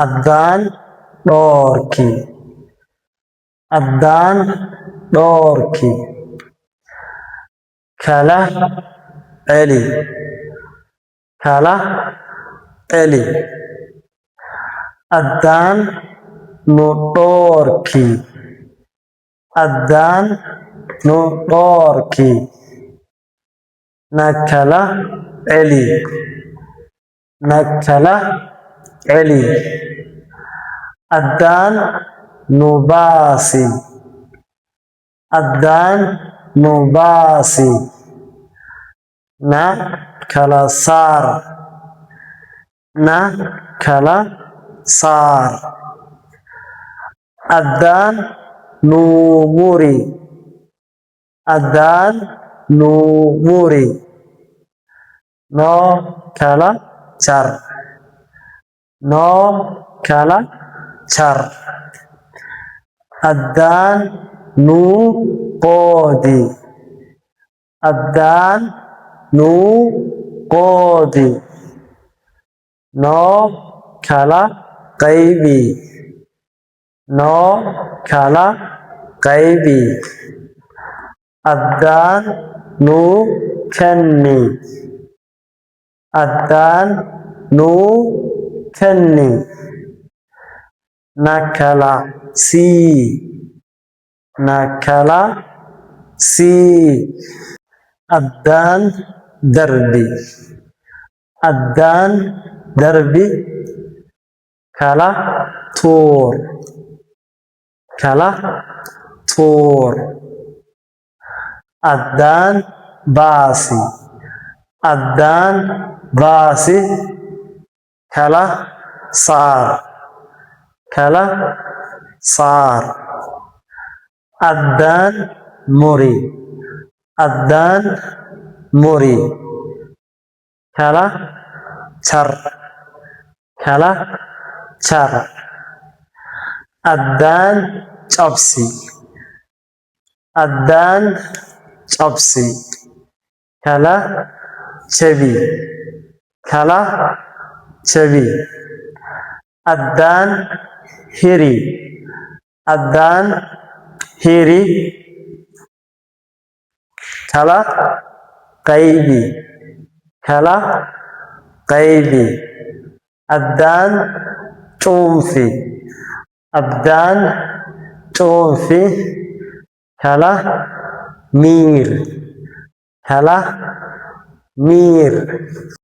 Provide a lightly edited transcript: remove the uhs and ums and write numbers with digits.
Adaan doorkii. Adaan doorkii. Kala celi. Kala celi. Adaan nu doorkii. Adaan nu doorkii. Na kala celi. Na kala celi. Adaan nu baasi. Adaan nu baasi. Na kala saar. Na kala saar. Adaan nu muri. Adaan nu muri. Noo kala jar. Noo kala jar. Adaan nu qoodi. Adaan nu qoodi. Noo kala qaybi. Noo kala qaybi. Adaan nu kenni. Adaan nu kenni. Na kala sii. Na kala sii. Adaan darbi. Adaan darbi. Kala tuur. Kala tuur. Adaan baasi. Adaan baasi. Kala saar. Kala saar. Adaan muri. Adaan muri. Kala jar. Kala jar. Adaan cabsi. Adaan cabsi. Kala jabi. Kala jabi. Adaan hiri. Adaan hiri. Kala qaybi. Kala qaybi. Adaan cuunfi. Adaan cuunfi. Kala miir. Kala miir.